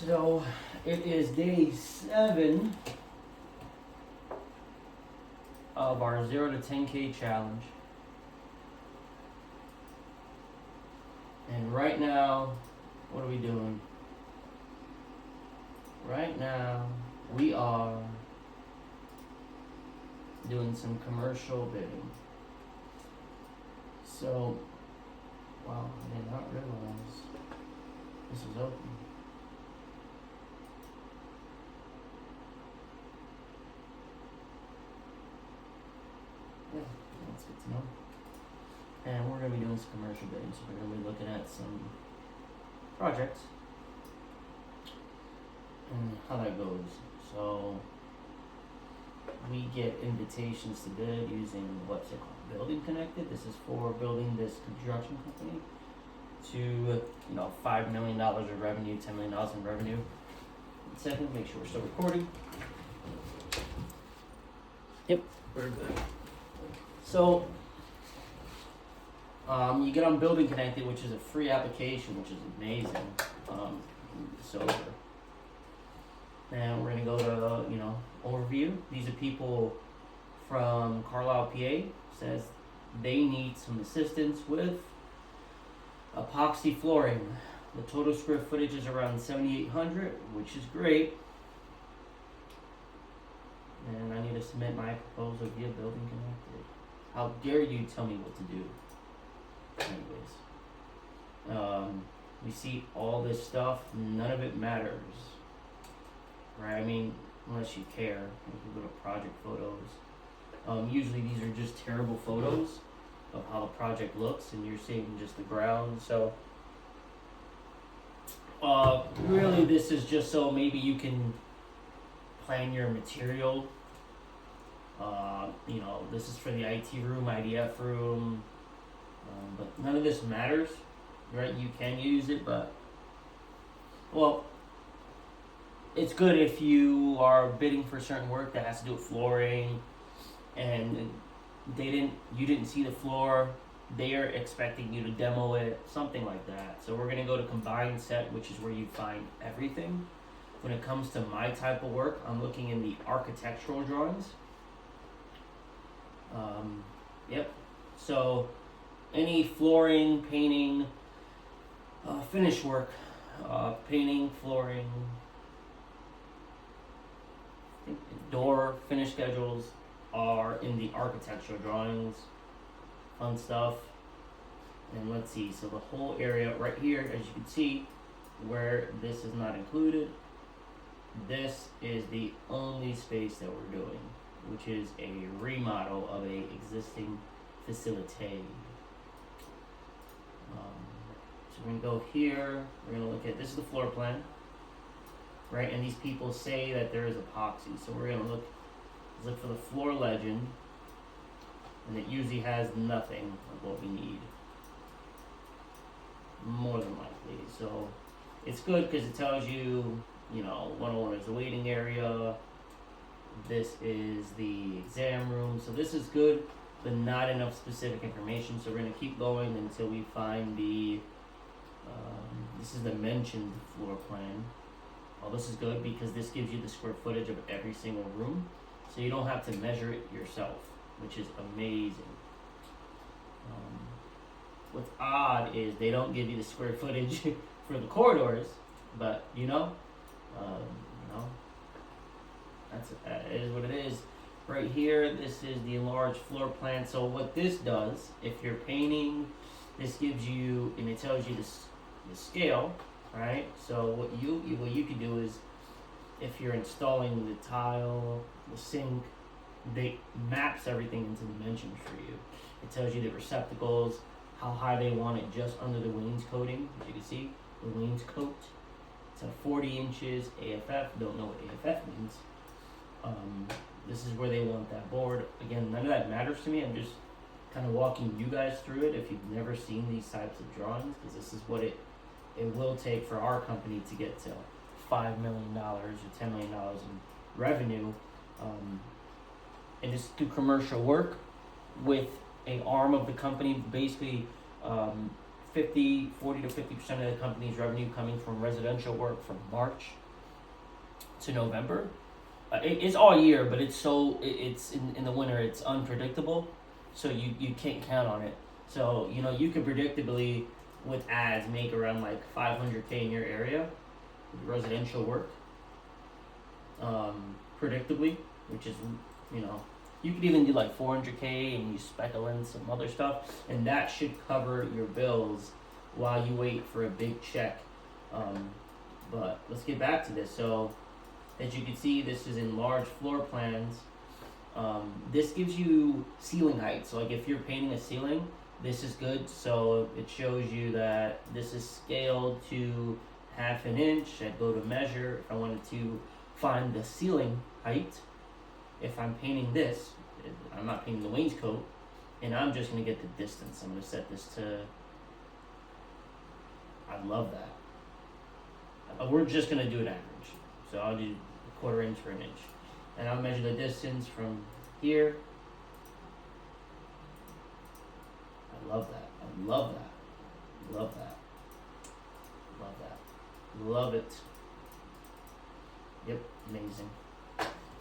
So it is day 7 of our 0 to 10K challenge. And right now, what are we doing? Right now, we are doing some commercial bidding. So, wow, I did not realize this was open. Yeah, that's good to know. And we're going to be doing some commercial bidding, so we're going to be looking at some projects and how that goes. So we get invitations to bid using what's it called? Building Connected. This is for building this construction company to $5 million of revenue, $10 million in revenue. Second, make sure we're still recording. Yep, we're good. So you get on Building Connected, which is a free application, which is amazing. So and we're gonna go to overview. These are people from Carlisle, PA. Says they need some assistance with epoxy flooring. The total square footage is around 7,800, which is great. And I need to submit my proposal via Building Connected. How dare you tell me what to do? Anyways, we see all this stuff. None of it matters, right? I mean, unless you care. If you go to project photos, usually these are just terrible photos of how the project looks, and you're seeing just the ground. So, really, this is just so maybe you can plan your material. This is for the IT room, IDF room, but none of this matters, right? You can use it, but, well, it's good if you are bidding for certain work that has to do with flooring, and you didn't see the floor, they are expecting you to demo it, something like that. So we're gonna go to combined set, which is where you find everything. When it comes to my type of work, I'm looking in the architectural drawings. Yep. So any flooring, painting, finish work, painting, flooring, door finish schedules are in the architectural drawings. Fun stuff. And let's see, so the whole area right here, as you can see, where this is not included, this is the only space that we're doing, which is a remodel of a existing facility. So we're gonna go here, we're gonna look at, this is the floor plan, right? And these people say that there is epoxy, so we're gonna look for the floor legend, and it usually has nothing of what we need, more than likely. So it's good because it tells you, 101 is the waiting area, this is the exam room. So this is good, but not enough specific information. So we're going to keep going until we find the, this is the mentioned floor plan. Oh, this is good because this gives you the square footage of every single room. So you don't have to measure it yourself, which is amazing. What's odd is they don't give you the square footage for the corridors, but that is what it is. Right here, this is the enlarged floor plan. So what this does, if you're painting, this gives you, and it tells you the scale, right? So what you can do is, if you're installing the tile, the sink, they maps everything into dimensions for you. It tells you the receptacles, how high they want it just under the wainscoting. As you can see, the wainscot. It's at 40 inches AFF. Don't know what AFF means. This is where they want that board. Again, none of that matters to me. I'm just kind of walking you guys through it if you've never seen these types of drawings, because this is what it will take for our company to get to $5 million or $10 million in revenue, and just do commercial work with a arm of the company, basically 40 to 50% of the company's revenue coming from residential work from March to November. It's all year, but it's in the winter. It's unpredictable, so you can't count on it. So you can predictably with ads make around like 500K in your area with residential work. Predictably, which is you could even do like 400K and you speckle in some other stuff, and that should cover your bills while you wait for a big check. But let's get back to this. So as you can see, this is in large floor plans. This gives you ceiling height. So like if you're painting a ceiling, this is good. So it shows you that this is scaled to 1/2 inch. I'd go to measure if I wanted to find the ceiling height. If I'm painting this, I'm not painting the wainscot, and I'm just going to get the distance. I'm going to set this to, I love that. We're just going to do an average. So I'll do 1/4 inch for an inch. And I'll measure the distance from here. I love that. I love that. Love that. Love that. Love it. Yep, amazing.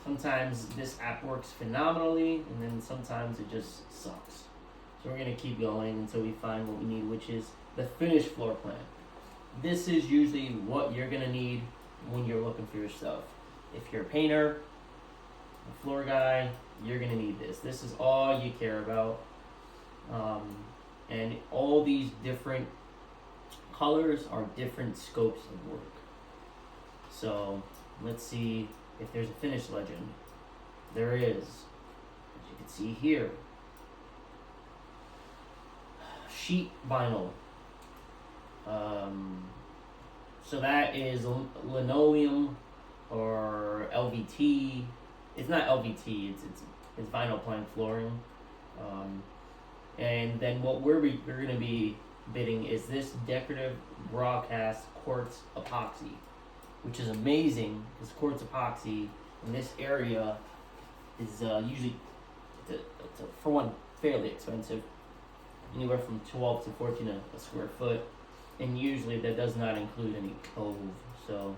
Sometimes this app works phenomenally, and then sometimes it just sucks. So we're going to keep going until we find what we need, which is the finished floor plan. This is usually what you're going to need when you're looking for your stuff. If you're a painter, a floor guy, you're going to need this. This is all you care about. And all these different colors are different scopes of work. So let's see if there's a finish legend. There is, as you can see here. Sheet vinyl. So that is linoleum or LVT. It's not LVT. It's vinyl plank flooring. And then what we're going to be bidding is this decorative broadcast quartz epoxy, which is amazing because quartz epoxy in this area is usually, for one, fairly expensive, anywhere from 12 to 14 a square foot, and usually that does not include any cove, so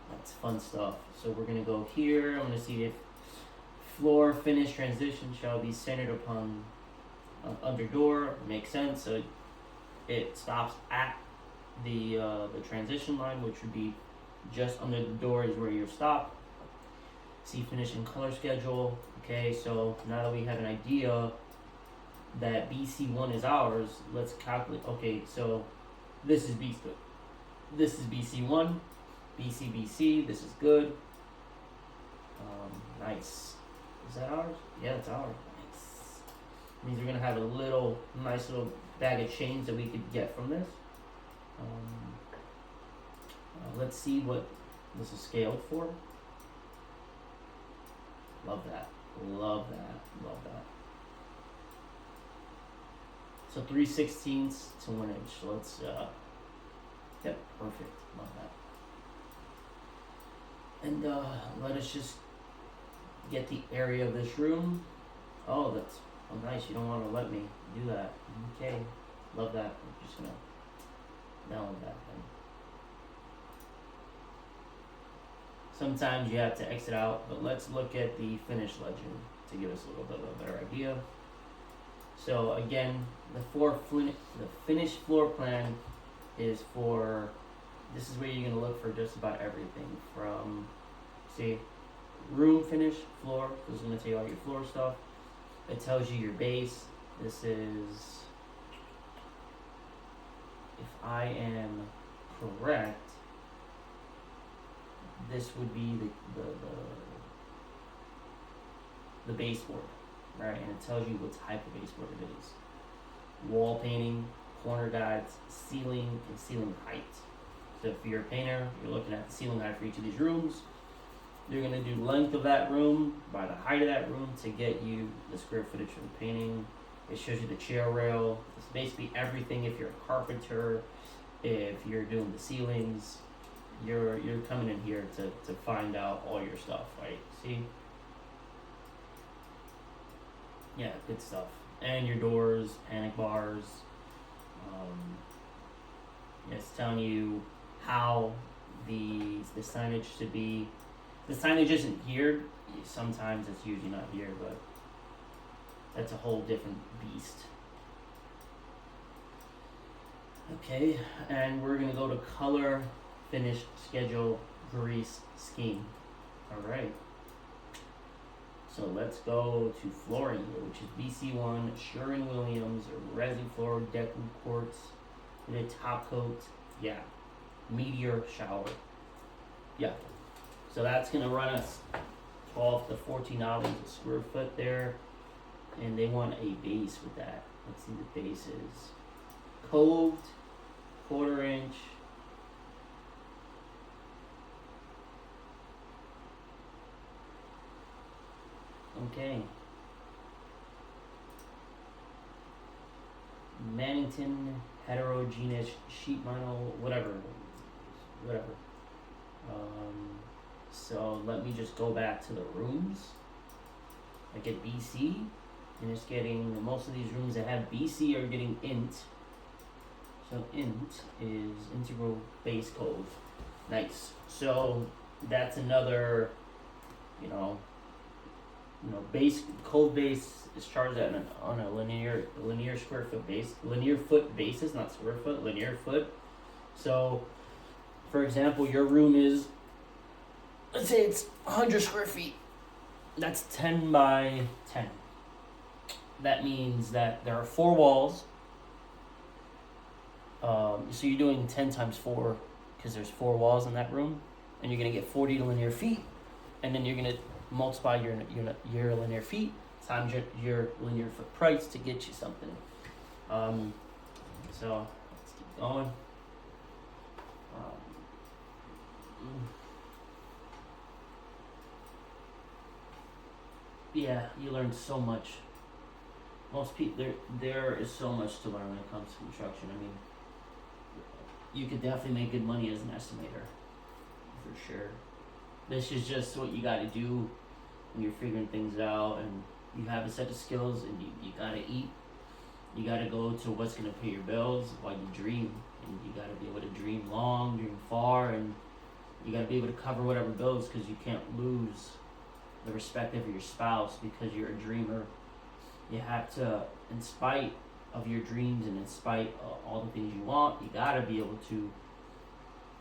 that's fun stuff. So we're going to go here. I'm going to see if floor finish transition shall be centered upon under door. Makes sense. So it stops at the transition line, which would be just under the door is where you stop. See finish and color schedule. Okay, so now that we have an idea that BC1 is ours, let's calculate. Okay, so this is BC1, BC, this is good. Nice. Is that ours? Yeah, it's ours. Nice. Means we're gonna have a nice little bag of chains that we could get from this. Let's see what this is scaled for. Love that. Love that. Love that. So 3/16 to 1 inch. So let's, yep, perfect. Love that. And let us just get the area of this room. Oh, that's nice. You don't want to let me do that. Okay. Love that. I'm just going to download that then. Sometimes you have to exit out, but let's look at the finish legend to give us a little bit of a better idea. So again, the finished floor plan is for, this is where you're going to look for just about everything from, see, room finish, floor, this is going to tell you all your floor stuff. It tells you your base. This is, if I am correct, this would be the baseboard, right? And it tells you what type of baseboard it is. Wall painting, corner guides, ceiling, and ceiling height. So if you're a painter, you're looking at the ceiling height for each of these rooms. You're going to do length of that room by the height of that room to get you the square footage for the painting. It shows you the chair rail. It's basically everything. If you're a carpenter, if you're doing the ceilings, you're coming in here to find out all your stuff, right? See? Yeah, good stuff. And your doors, panic bars, It's telling you how the signage should be. The signage isn't geared. Sometimes it's usually not here, but that's a whole different beast. Okay, and we're gonna go to color, finish, schedule, grease, scheme. Alright. So let's go to flooring here, which is BC1, Sherwin-Williams, Resi Floor, Deco Quartz, the top coat, yeah. Meteor shower. Yeah. So that's gonna run us $12 to $14 a square foot there. And they want a base with that. Let's see the base is. Coved, 1/4 inch. Okay. Mannington heterogeneous sheet vinyl, whatever. So let me just go back to the rooms. I get BC, and it's getting, most of these rooms that have BC are getting INT. So INT is integral base cove. Nice. So that's another, base cove base is charged on a linear square foot base, linear foot basis, not square foot, linear foot. So, for example, your room is, let's say it's 100 square feet. That's 10 by 10. That means that there are 4 walls. So you're doing 10 times 4 because there's 4 walls in that room, and you're gonna get 40 linear feet, and then you're gonna multiply your linear feet times your linear foot price to get you something. So let's keep going. Yeah, you learn so much. Most people, there is so much to learn when it comes to construction. I mean, you could definitely make good money as an estimator, for sure. This is just what you got to do when you're figuring things out, and you have a set of skills, and you got to eat. You got to go to what's going to pay your bills while you dream, and you got to be able to dream long, dream far, and you got to be able to cover whatever bills, because you can't lose the respect of your spouse because you're a dreamer. You have to, in spite of your dreams and in spite of all the things you want, you gotta be able to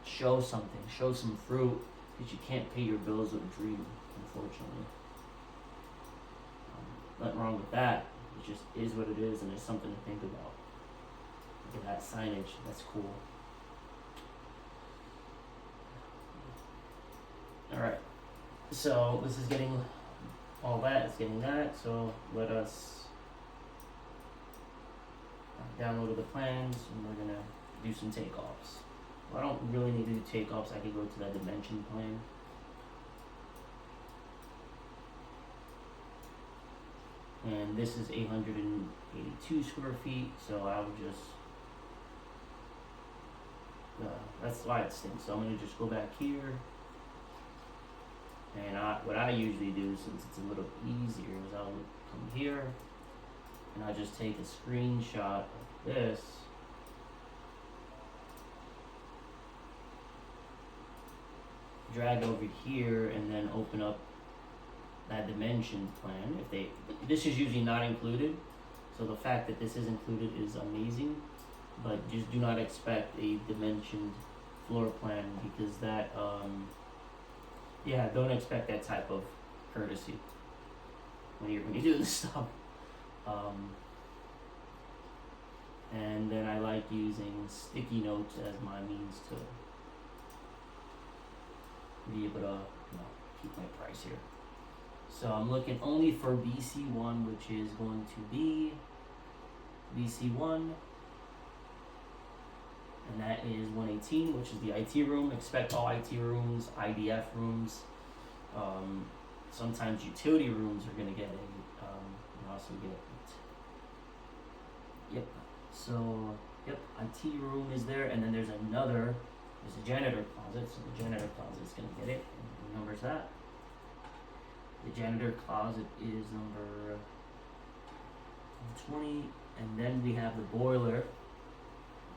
show something, show some fruit, because you can't pay your bills with a dream, unfortunately. Nothing wrong with that. It just is what it is, and it's something to think about. Look at that signage, that's cool. Alright. So this is getting all that, it's getting that, so let us download the plans, and we're gonna do some takeoffs. Well, I don't really need to do takeoffs, I could go to that dimension plan. And this is 882 square feet, so I would just, that's why it stinks, so I'm gonna just go back here. And what I usually do, since it's a little easier, is I'll come here and I just take a screenshot of this. Drag over here and then open up that dimension plan. This is usually not included, so the fact that this is included is amazing, but just do not expect a dimensioned floor plan, because that, don't expect that type of courtesy when you're doing this stuff. And then I like using sticky notes as my means to be able to keep my price here. So I'm looking only for BC1, which is going to be BC1, and that is 118, which is the IT room. Expect all IT rooms, IDF rooms, sometimes utility rooms are going to get also get it. Yep. So, IT room is there, and then there's a janitor closet, so the janitor closet is going to get it. And what number is that? The janitor closet is number 20, and then we have the boiler,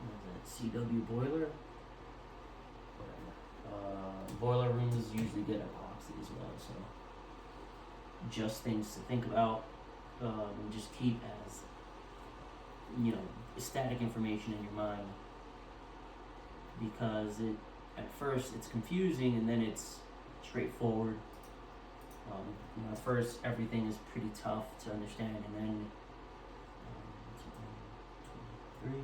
What is that? CW boiler. Whatever. Boiler rooms usually get epoxy as well, so just things to think about. Just keep as static information in your mind, because at first it's confusing and then it's straightforward. At first everything is pretty tough to understand, and then 23,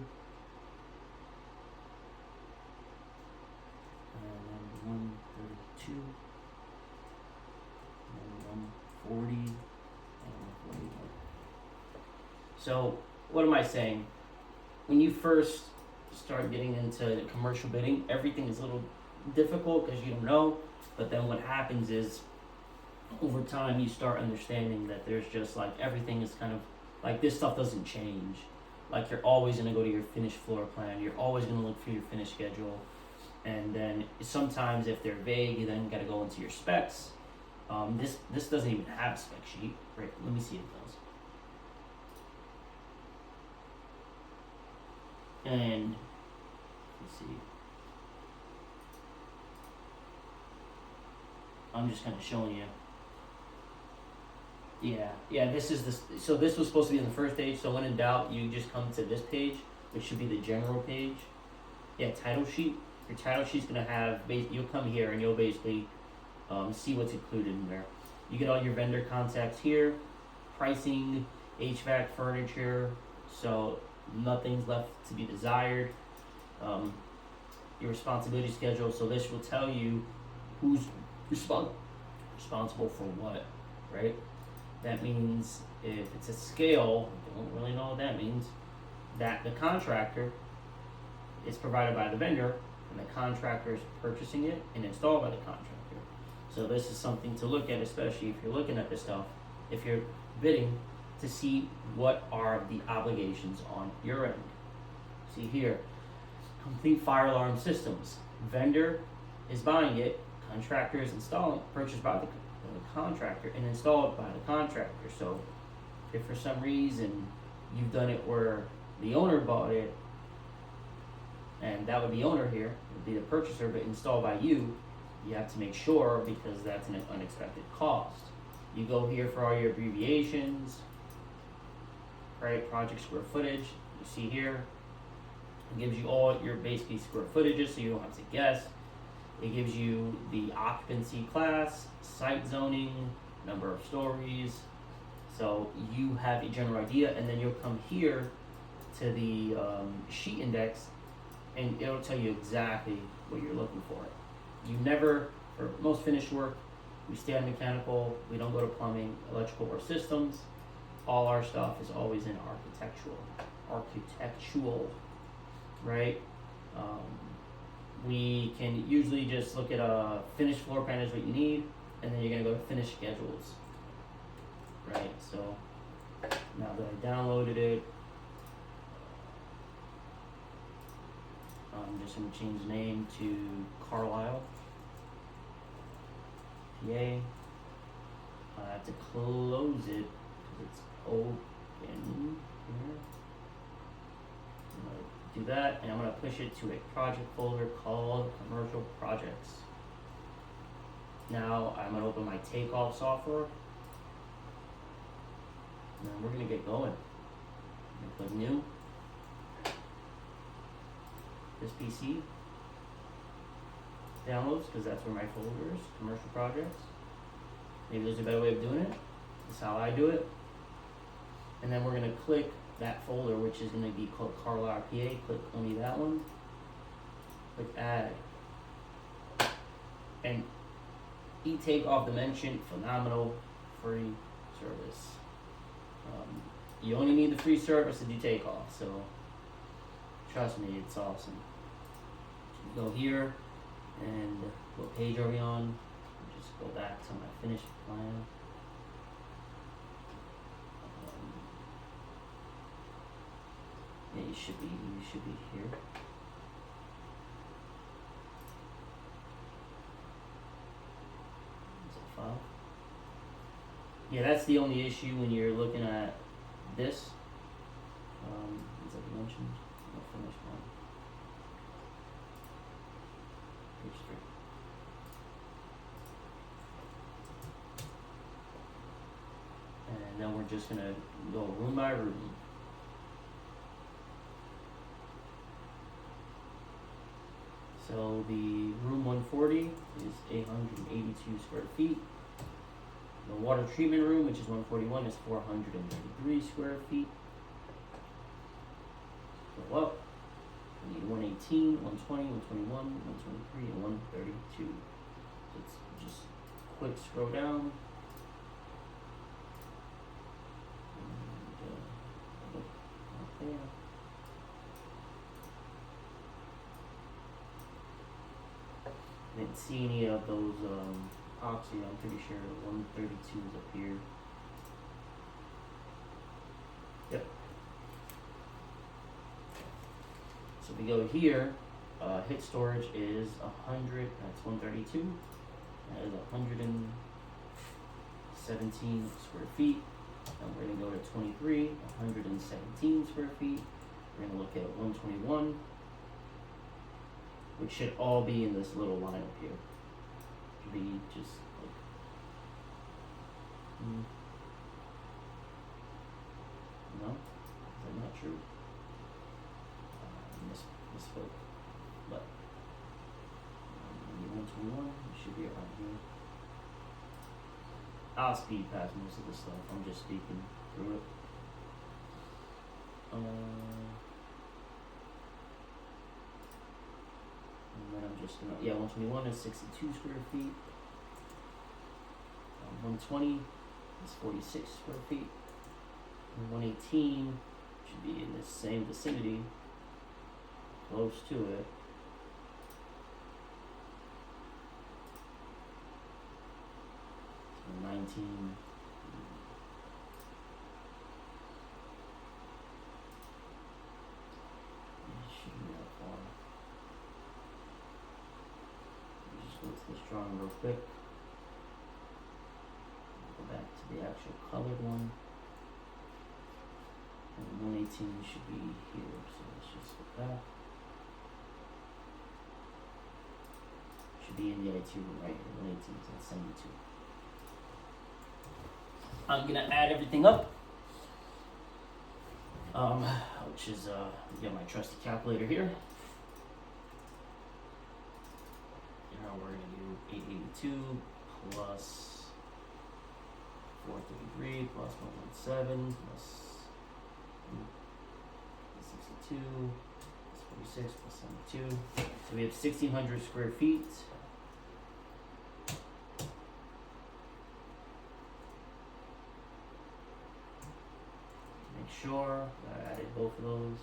and then 132, and then 140, and 141. So what am I saying? When you first start getting into commercial bidding, everything is a little difficult because you don't know. But then what happens is, over time, you start understanding that there's just like everything is kind of like this stuff doesn't change. Like you're always going to go to your finished floor plan. You're always going to look for your finished schedule. And then sometimes if they're vague, you then got to go into your specs. This doesn't even have a spec sheet. Right? Let me see if it does. And let's see. I'm just kind of showing you. Yeah. This is this. So this was supposed to be on the first page. So when in doubt, you just come to this page, which should be the general page. Yeah, title sheet. Your title sheet's gonna have. You'll come here and you'll basically see what's included in there. You get all your vendor contacts here, pricing, HVAC, furniture. So nothing's left to be desired. Your responsibility schedule. So this will tell you who's responsible for what, right? That means if it's a scale, don't really know what that means, that the contractor is provided by the vendor and the contractor is purchasing it and installed by the contractor. So this is something to look at, especially if you're looking at this stuff, if you're bidding, to see what are the obligations on your end. See here, complete fire alarm systems. Vendor is buying it, contractor is installing, purchased by the contractor and installed by the contractor. So if for some reason you've done it where the owner bought it, and that would be owner here, would be the purchaser, but installed by you, you have to make sure, because that's an unexpected cost. You go here for all your abbreviations, right? Project square footage, you see here, it gives you all your basically square footages so you don't have to guess. It gives you the occupancy class, site zoning, number of stories. So you have a general idea, and then you'll come here to the sheet index, and it'll tell you exactly what you're looking for. You never, for most finished work, we stay on mechanical, we don't go to plumbing, electrical, or systems. All our stuff is always in architectural, right? We can usually just look at a finished floor plan is what you need, and then you're gonna go to finished schedules, right? So now that I downloaded it, I'm just gonna change the name to Carlisle, PA. I have to close it because it's open here. Do that, and I'm going to push it to a project folder called Commercial Projects. Now I'm going to open my Takeoff software, and then we're going to get going. I'm going to put new, this PC, downloads, because that's where my folder is, Commercial Projects. Maybe there's a better way of doing it. That's how I do it. And then we're going to click that folder, which is going to be called Carlisle, PA. Click only that one. Click add. And eTakeoff Dimension, phenomenal free service. You only need the free service to do takeoff, so trust me, it's awesome. So go here, and what page are we on? Just go back to my finished plan. Yeah, you should be here. Is it file? Yeah, that's the only issue when you're looking at this. Is that mentioned? No finished one. we're just gonna go room by room. So the room 140 is 882 square feet. The water treatment room, which is 141, is 433 square feet. Go up. We need 118, 120, 121, 123, and 132. Let's just quick scroll down. And, look right there. Didn't see any of those epoxy. I'm pretty sure 132 is up here. Yep. So we go here. Hit storage is 100. That's 132. That is 117 square feet. And we're gonna go to 23. 117 square feet. We're gonna look at 121. Which should all be in this little line up here. Should be just like, no, is that not true? Misspoke, but 121, it should be around here. I'll speed past most of this stuff, I'm just speaking through it. And then I'm just gonna, 121 is 62 square feet. 120 is 46 square feet. And 118 should be in the same vicinity, close to it. So 19. It shouldn't be that far. Go to this drawing real quick. Go back to the actual colored one. And 118 should be here, so let's just look back. Should be in the IT room right here. 118 is at 72. I'm gonna add everything up. Which is get my trusty calculator here. We're going to do 882 plus 433 plus 117 plus 62 plus 46 plus 72. So we have 1,600 square feet. Make sure that I added both of those.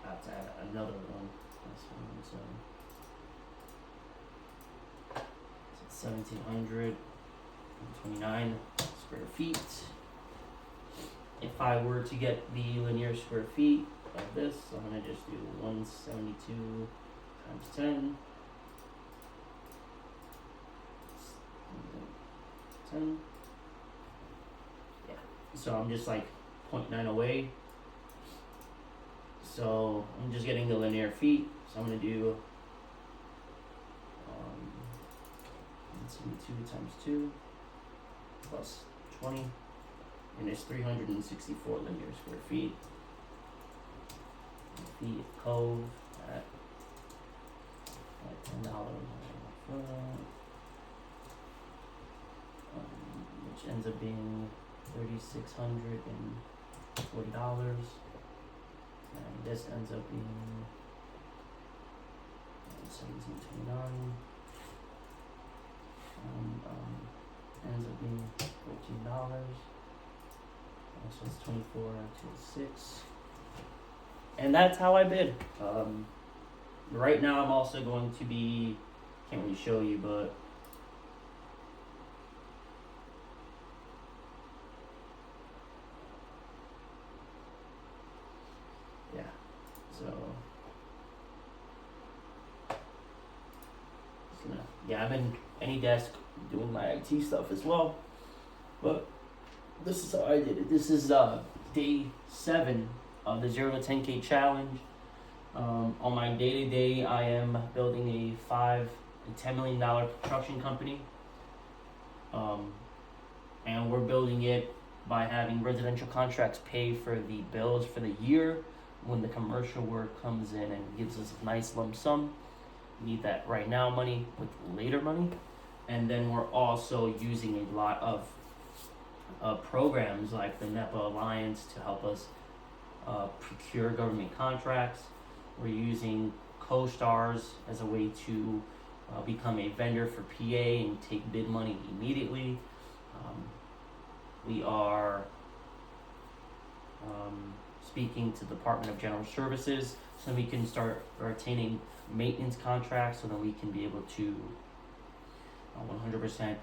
I have to add another one. This one, so 1,729 square feet. If I were to get the linear square feet of this, I'm gonna just do 172 times 10. 10. Yeah. So I'm just like 0.9 away. So I'm just getting the linear feet. So I'm gonna do 172 times 2 plus 20, and it's 364 linear square feet. Feet of Cove at $10 which ends up being $3,640. And this ends up being 1729. Ends up being $14. So it's 24.26. And that's how I bid. Right now I'm also going to be, can't really show you, but yeah, so just gonna, I'm in AnyDesk doing my IT stuff as well, but this is how I did it. This is day 7 of the 0 to 10K challenge. On my day-to-day, I am building a $5 to $10 million construction company. And we're building it by having residential contracts pay for the bills for the year. When the commercial work comes in and gives us a nice lump sum, we need that right now money with later money. And then we're also using a lot of programs like the NEPA Alliance to help us procure government contracts. We're using CoStars as a way to become a vendor for PA and take bid money immediately. We are speaking to the Department of General Services so we can start obtaining maintenance contracts so that we can be able to 100%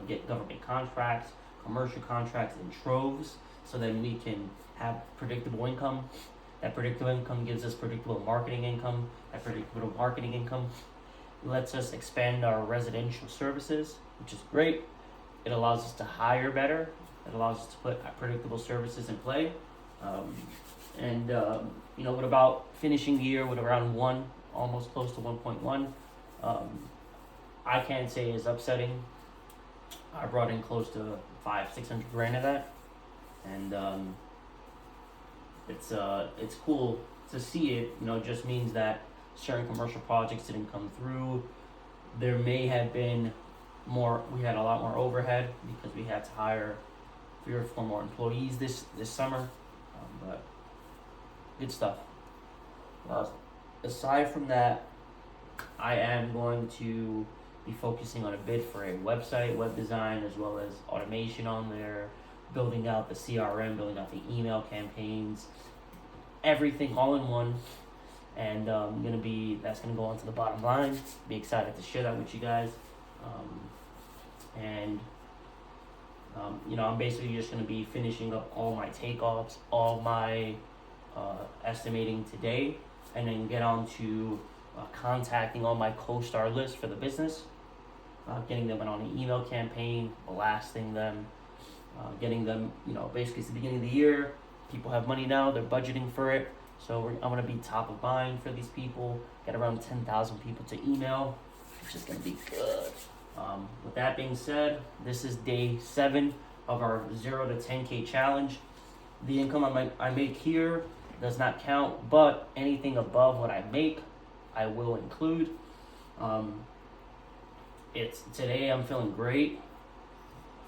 get government contracts, commercial contracts in troves, so then we can have predictable income. That predictable income gives us predictable marketing income. That predictable marketing income lets us expand our residential services, which is great. It allows us to hire better. It allows us to put predictable services in play. With about finishing the year with around 1, almost close to 1.1, I can't say is upsetting. I brought in close to 500-600 grand of that, and it's cool to see it. Just means that certain commercial projects didn't come through. There may have been more. We had a lot more overhead because we had to hire 3 or 4 more employees this summer, but good stuff. Aside from that, I am going to be focusing on a bid for a website, web design, as well as automation on there, building out the CRM, building out the email campaigns, everything all in one. And that's gonna go onto the bottom line. Be excited to share that with you guys. I'm basically just gonna be finishing up all my takeoffs, all my estimating today, and then get on to contacting all my CoStar list for the business, getting them on an email campaign, blasting them, getting them, basically it's the beginning of the year, people have money now, they're budgeting for it, so I'm going to be top of mind for these people, get around 10,000 people to email, which is going to be good. With that being said, this is day 7 of our 0 to 10K challenge. The income I make here does not count, but anything above what I make, I will include. Today I'm feeling great.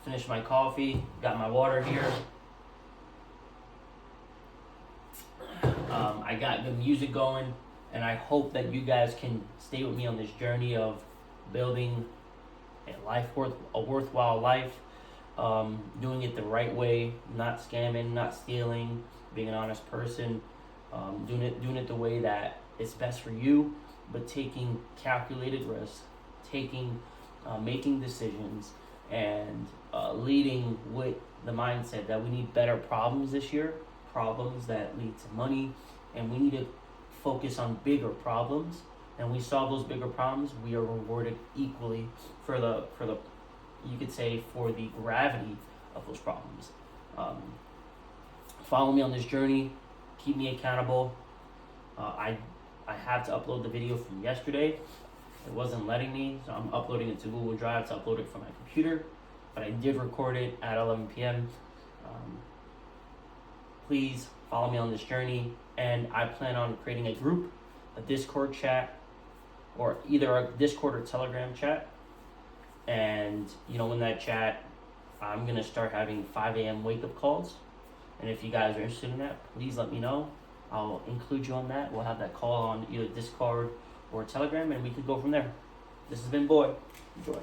Finished my coffee, got my water here. I got the music going, and I hope that you guys can stay with me on this journey of building a worthwhile life, doing it the right way, not scamming, not stealing, being an honest person, doing it the way that is best for you, but taking calculated risks, making decisions, and leading with the mindset that we need better problems this year, problems that lead to money, and we need to focus on bigger problems. And we solve those bigger problems, we are rewarded equally for the gravity of those problems. Follow me on this journey, keep me accountable. I have to upload the video from yesterday. It wasn't letting me, so I'm uploading it to Google Drive to upload it from my computer, but I did record it at 11 p.m. Please follow me on this journey, and I plan on creating a group, a Discord chat, or either a Discord or Telegram chat. And in that chat, I'm gonna start having 5 a.m. wake-up calls, and if you guys are interested in that, please let me know. I'll include you on that. We'll have that call on either Discord or Telegram, and we could go from there. This has been Boy. Enjoy.